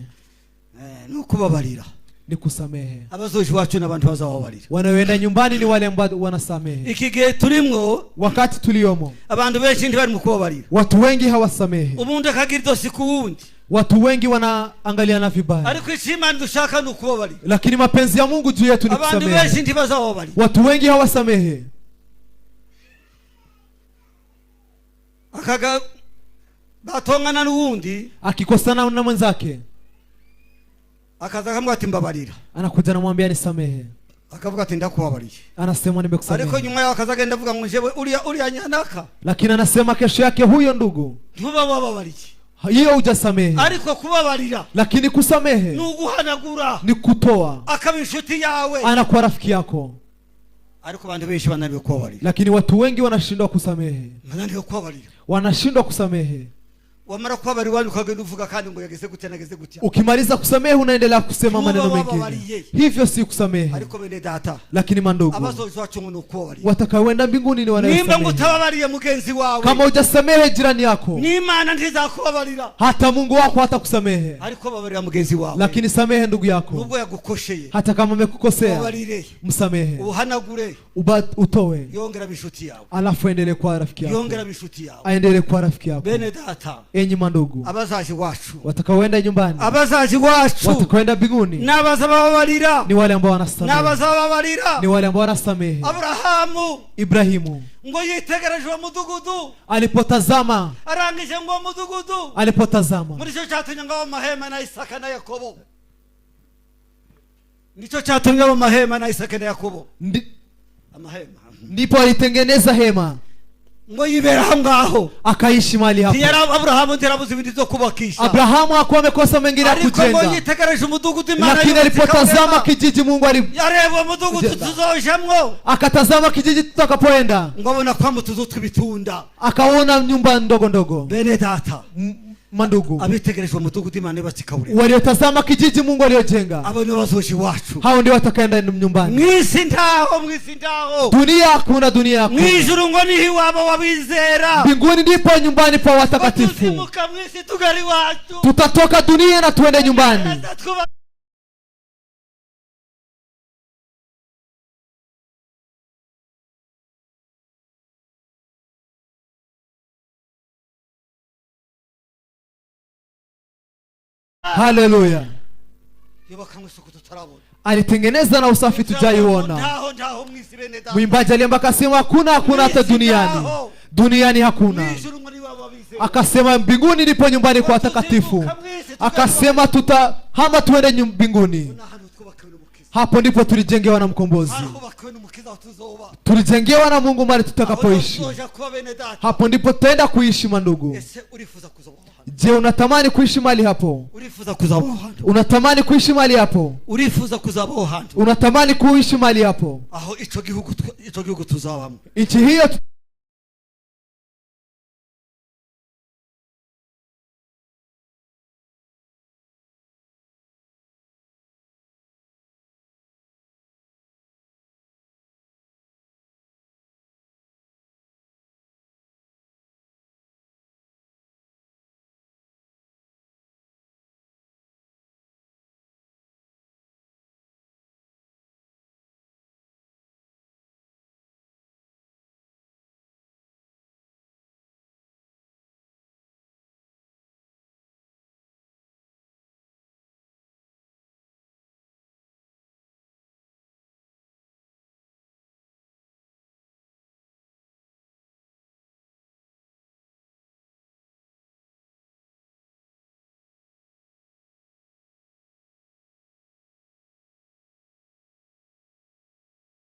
Nukubabarira. Ni kusamehe. Abazoji wacu n'abantu bazababarira. Wanaoenda nyumbani ni wale ambao wanasamehe. Ikigihe turimwo, wakati tuliomo, abantu benshi ndi bari mu kubabarira. Watu wengi hawasamehe. Umuntu akagira dosi kuwundi. Watu wengi wanaangaliana vibaya. Ariko Imana dushaka ni ukubabarira. Lakini mapenzi ya Mungu juu yetu ni kusamehe. Abantu benshi ndi bazababarira. Watu wengi hawasamehe. Akaga batongana n'uwundi, akikosana na mwenzake, akaza akamwambia ati mbabarira. Anakuja anamwambia nisamehe. Akavuga ati ndakubabariye. Anasema nimekusamehe. Ariko nyuma yao akaza genda avuga ngo njewe uri nyanaka. Lakini anasema kesho yake huyo ndugu, ntubababariye. Hiyo hujasamehe. Ariko kubabarira, lakini kusamehe ni uguhanagura, ni kutoa. Akaba inshuti yawe, anakuwa rafiki yako. Ariko abantu benshi bananiwe kubabarira. Lakini watu wengi wanashindwa kusamehe. Bananiwe kubabarira. Wanashindwa kusamehe. Wamara kubabarira ukagenda uvuga kandi ngo yageze gute nageze gute. Ukimaliza kusamehe unaendelea kusema maneno mengine. Hivyo si kusamehe. Ariko bene data, lakini mandugu, abazozi wacu ngo nukubabarira. Watakaoenda mbinguni ni wanaosamehe. Nimba ngutababariye mugenzi wawe, kama hujasamehe jirani yako, ni Imana ntizakubabarira. Hata Mungu wako hatakusamehe. Ariko babarira mugenzi wawe. Lakini samehe ndugu yako. Nubwo yagukosheye, hata kama amekukosea, babarire, msamehe, uhanagure, utowe, yongera bishuti yawe, alafu endelee kuwa rafiki yako. Yongera bishuti yawe, aendelee kuwa rafiki yako. Bene data, enyi mandugu, abazaji wacu, watakaoenda nyumbani, abazaji wacu, watakaoenda mbinguni, n'abazababarira, ni wale ambao wanasamehe, n'abazababarira, ni wale ambao wanasamehe. Ibrahimu ngo yitegereje wa mudugudu, alipotazama, arangije ngo mudugudu, alipotazama, muri cyo cyatumye ngo mahema na Isaka na Yakobo, ndicho cyatumye ngo mahema na Isaka na Yakobo, amahema, ndipo alitengeneza hema ngo yibera ngaho, akaishi mahali hapo. Tiyara Abrahamu ndirabuze ibindi zo kubakisha. Abrahamu hakuwa amekosa mengine ya kujenga. Ariko yitegereje umudugudu Imana, lakini alipotazama kijiji Mungu yareba umudugudu tuzojamwo, akatazama kijiji tutakapoenda, ngo abona kwa mutuzu twibitunda, akaona nyumba ndogo ndogo. Bene data, mandugu, abitegereje umudugudu Imana batsikawure, waliotazama kijiji Mungu aliojenga, abo ni bazoshi wacu, hao ndio watakaenda nyumbani. Mwisi ndaho dunia hakuna, dunia hakuna. Mwijuru ngo nihi wabo wabizera, mbinguni ndipo nyumbani pa watakatifu. Tutatoka dunia na tuende nyumbani. Haleluya. Alitengeneza na usafi tujaiona. Mwimbaji aliimba akasema hakuna hata duniani. Duniani hakuna. Akasema mbinguni ndipo nyumbani kwa watakatifu. Akasema tutahama tuende mbinguni. Hapo ndipo tulijengewa na mkombozi. Tulijengewa na Mungu mahali tutakapoishi. Hapo ndipo tutaenda kuishi mandugu. Je, unatamani kuishi mahali hapo? Unatamani kuishi mahali hapo? Unatamani kuishi mahali hapo? Ico gihugu tuzabamo. Nchi hiyo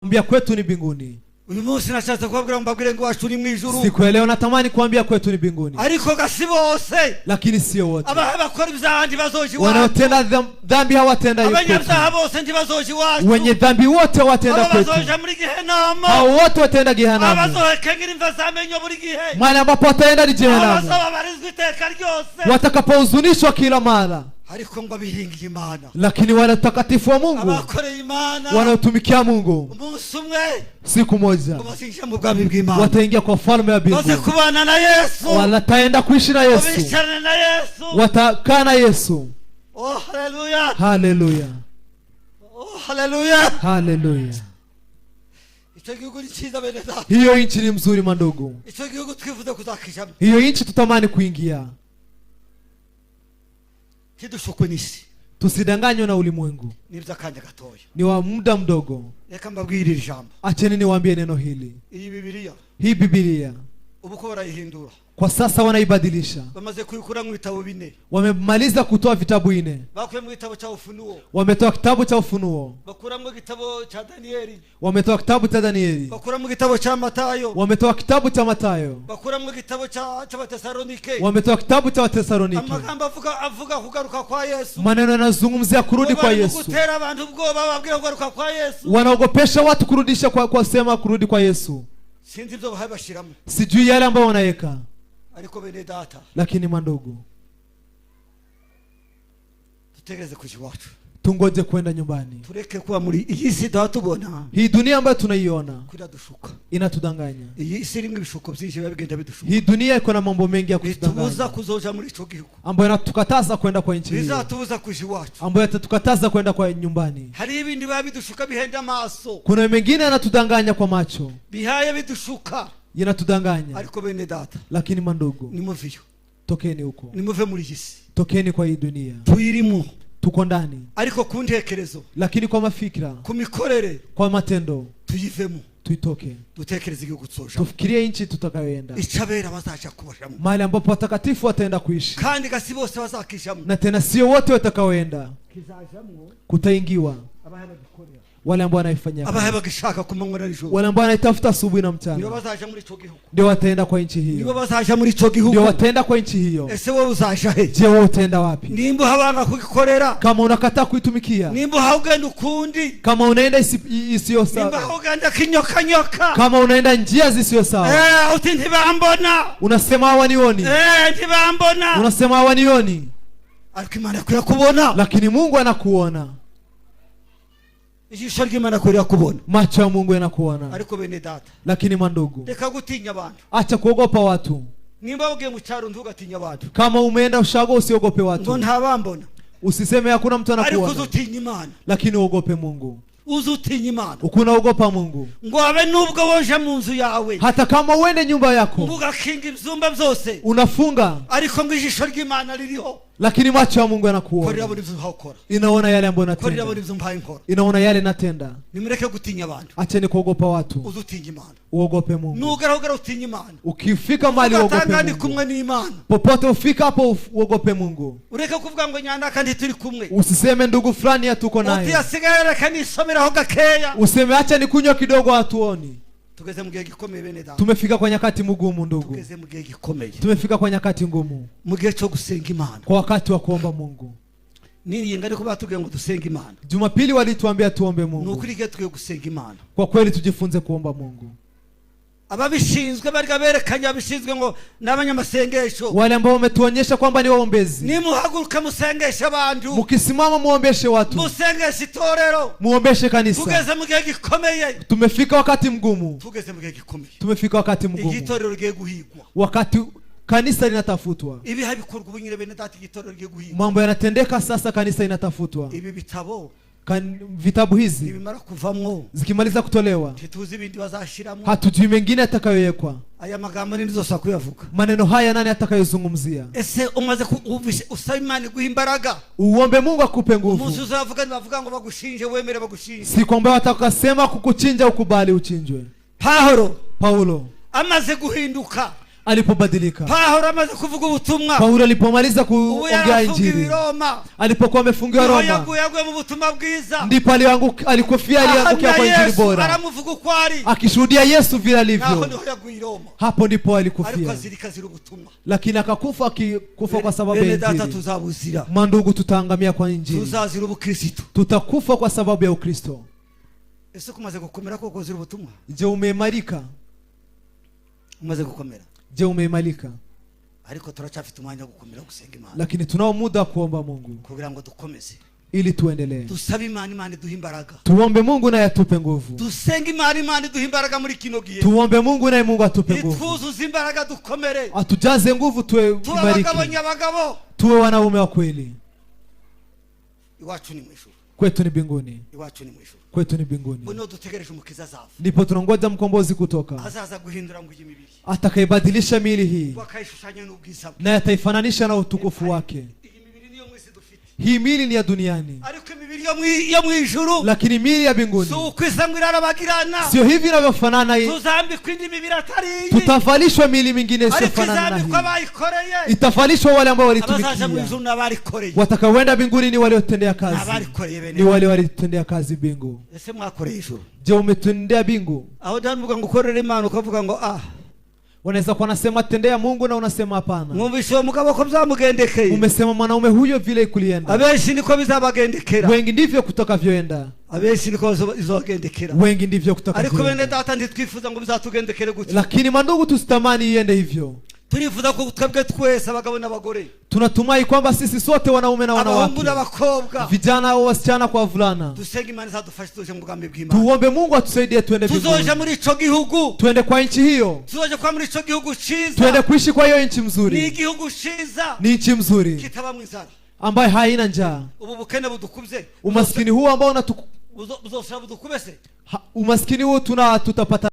mbia kwetu ni mbinguni. uyu munsi nashatse kubabwira mbabwire ngo wacu ni mu ijuru. Siku ya leo natamani kuambia kwetu ni mbinguni. Ariko gasi bose. Lakini sio wote. Abakora ibyaha ntibazoje iwacu. Wanaotenda dhambi hawatenda kwetu. Abanyabyaha bose ntibazoje iwacu. Wenye dhambi wote watenda kwetu. Abazoje muri Gehenna. Hao wote watenda Gehenna. Abazohekengera imva zamenyo buri gihe. Mahali ambapo wataenda ni Gehenna. Abazobabarizwa iteka ryose. Watakapohuzunishwa kila mara. Ariko ngo bihingiye Imana. Lakini wale watakatifu wa Mungu abakoreye Imana wanaotumikia Mungu umunsi umwe siku moja bashinja mu bwami bw'Imana wataingia kwa falme ya mbinguni. Kubana na Yesu. Wataenda kuishi na Yesu. Wabishana na Yesu. Watakaa na Yesu. Oh haleluya. Haleluya. Oh haleluya. Haleluya. Icyo gihugu ni cyiza bene data. Hiyo nchi ni mzuri mandugu. Icyo gihugu twifuza kuzakijamo. Hiyo nchi tutamani kuingia. Kidushukwe nisi. Tusidanganywe na ulimwengu. Nibza kanya gatoya. Ni wa muda mdogo. Reka mbabwire iri jambo. Acheni niwaambie neno hili. Hii Biblia. Ubuko barayihindura. Kwa sasa wanaibadilisha. Bamaze kuyikura mu bitabo 4. Wamemaliza kutoa vitabu 4. Bakuye mu gitabo cha Ufunuo. Wametoa kitabu cha Ufunuo. Bakura mu gitabo cha Danieli. Wametoa kitabu cha Danieli. Bakura mu gitabo cha Matayo. Wametoa kitabu cha Matayo. Bakura mu gitabo cha Wathesalonike. Wametoa kitabu cha Wathesalonike. Amagambo avuga kugaruka kwa Yesu. Maneno yanazungumzia kurudi kwa Yesu. Kutera abantu ubwoba bababwira kugaruka kwa Yesu. Wanaogopesha watu kurudisha kwa sema kurudi kwa Yesu. Sinzi ibyo bahashiramo. Sijui yale ambayo wanaweka. Ariko bene data. Lakini mandugu, tutegereze kujiwacu. Tungoje kwenda nyumbani. Tureke kuwa muri iyi si datubona. Hii dunia ambayo tunaiona kuradushuka. Inatudanganya. Iyi si rimwe ibishuko byinshi bigenda bidushuka. Hii dunia iko na mambo mengi ya kutudanganya. Tubuza kuzoja muri ico gihugu. Ambayo yanatukataza kwenda kwa nchi hii. Bizatubuza kujiwacu. Ambayo yatatukataza kwenda kwa nyumbani. Hari ibindi babidushuka bihenda amaso. Kuna mengine yanatudanganya kwa macho. Bihaye bidushuka. Yanatudanganya. Ariko bene data. Lakini mandugu, nimuviyo. Tokeni huko. Nimuve muri hisi. Tokeni kwa hii dunia. Tuyirimo. Tuko ndani. Ariko kuntekerezo. Lakini kwa mafikira. Kumikorere. Kwa matendo. Tuyivemo. Tuitoke. Dutekereze igihugu tuzoja. Tufikirie nchi tutakayoenda. Icabera bazacha kubashamo. Mahali ambapo watakatifu wataenda kuishi. Kandi gasi bose bazakishamo. Na tena sio wote watakaoenda. Kizajamwo. Kutaingiwa. Wale ambao wanaifanya. Abaheba gishaka kumanywa na nijoro. Wale ambao wanaitafuta asubuhi na mchana. Ndio bazaja muri ico gihugu. Ndio wataenda kwa nchi hiyo. Ndio bazaja muri ico gihugu. Ndio wataenda kwa nchi hiyo. Ese wewe uzaja he? Je, wewe utaenda wapi? Nimbo habanga kugikorera. Kama unakataa kuitumikia. Nimbo haugenda ukundi. Kama unaenda isiyo sawa. Nimbo haugenda kinyoka. Kama unaenda njia zisizo sawa. Uti ntibambona. Unasema hawanioni. Ntibambona. Unasema hawanioni. Ariko Imana kwira kubona. Lakini Mungu anakuona. Ijisho ry'Imana kwira kubona. Macho ya Mungu yanakuona. Ariko bene data. Lakini mandugu, reka gutinya abantu. Acha kuogopa watu. Nimba ugiye mu cyaro ntugatinya abantu. Kama umeenda ushago usiogope watu. Ngo ntabambona. Usiseme hakuna mtu anakuona. Ariko uzutinya Imana. Lakini uogope Mungu. Uzutinya Imana. Ukunaogopa Mungu. Ngo abe nubwo woje mu nzu yawe. Hata kama uende nyumba yako. Mbuga kinga ibyumba byose. Unafunga. Ariko ngo ijisho ry'Imana ririho. Lakini macho ya Mungu yanakuona. Korera buri byo hakora. Inaona yale ambayo natenda. Korera buri byo mpaye nkora. Inaona yale natenda. Nimureke gutinya abantu. Acheni kuogopa watu. Uzutinya Imana. Uogope Mungu. Nugaragara utinya Imana. Ukifika mahali uogope Mungu. Kumwe ni Imana. Popote ufika hapo uogope Mungu. Ureke kuvuga ngo nyanda kandi turi kumwe. Usiseme ndugu fulani hatuko naye. Uti asigara kandi somera ho gakeya. Useme acha nikunywa kidogo hatuoni. Tugeze mu gihe gikomeye bene data. Tumefika kwa nyakati mgumu ndugu. Tugeze mu gihe gikomeye. Tumefika kwa nyakati ngumu. Mu gihe cyo gusenga Imana. Kwa wakati wa kuomba Mungu. Nini yengari ko batubwiye ngo dusenge Imana. Jumapili walituambia tuombe Mungu. Nukuri gihe tugiye gusenga Imana. Kwa kweli tujifunze kuomba Mungu. Ababishinzwe bari gaberekanye abishinzwe ngo n'abanyamasengesho. Wale ambao wametuonyesha kwamba ni waombezi. Nimuhaguruka musengeshe abantu. Mukisimama muombeshe watu. Musengeshe itorero. Muombeshe kanisa. Tugeze mu gihe gikomeye. Tumefika wakati mgumu. Tugeze mu gihe gikomeye. Tumefika wakati mgumu. Igitorero giye guhigwa. Wakati kanisa linatafutwa. Ibi habikorwa ubunyire bene data igitorero giye guhigwa. Mambo yanatendeka sasa, kanisa inatafutwa. Ibi bitabo vitabu hizi ibimara kuvamwo zikimaliza kutolewa tutuzi ibindi bazashiramo, hatujui mengine atakayowekwa. Aya magambo ni ndizo sakuyavuga. Maneno haya nani atakayozungumzia? Ese umaze usaba Imana guha imbaraga, uombe Mungu akupe nguvu. Umuntu uzavuga bavuga ngo bagushinje wemere bagushinje, si kwamba watakasema kukuchinja ukubali uchinjwe. Paulo Paulo amaze guhinduka alipobadilika. Paulo alipomaliza kuongea injili, alipokuwa amefungiwa Roma, ndipo alikofia, aliangukia kwa injili bora, akishuhudia Yesu vile alivyo. Hapo ndipo alikufia, lakini akakufa kwa sababu ya injili. Mandugu, tutaangamia kwa injili, tutakufa kwa sababu ya Ukristo. Je, umeimarika? Je, umeimarika? Lakini tunao muda kuomba Mungu ili tuendelee. Tuombe Mungu naye atupe nguvu. Tuombe Mungu naye Mungu atupe nguvu. Atujaze nguvu, tuwe imariki, tuwe wanaume wa kweli. Kwetu ni mbinguni. Kwetu ni mbinguni. Ndipo tunangoja mkombozi kutoka, atakayebadilisha miili hii na ataifananisha na utukufu wake. Hii miili ni ya duniani, lakini miili ya mbinguni sio hivi inavyofanana. Tutavalishwa miili mingine isiyofanana na hii. Itavalishwa wale ambao walitumikia. Watakaoenda mbinguni ni waliotendea kazi, ni wale walitendea kazi mbingu. Je, umetendea mbingu? Wanaweza kuwa nasema tendea Mungu na unasema hapana. Umesema mwanaume huyo vile kulienda. Wengi ndivyo kutakavyoenda. Wengi ndivyo kutakavyoenda. Lakini mandugu, tusitamani iende hivyo. Tunatumai kwamba sisi sote, wanaume na wanawake, vijana au wasichana kwa wavulana, tuombe Mungu atusaidie tuende mbinguni. Tuende kwa nchi hiyo. Tuende kuishi kwa hiyo nchi mzuri. Ni nchi mzuri ambayo haina njaa. Umaskini huu ambao umaskini huu tutapata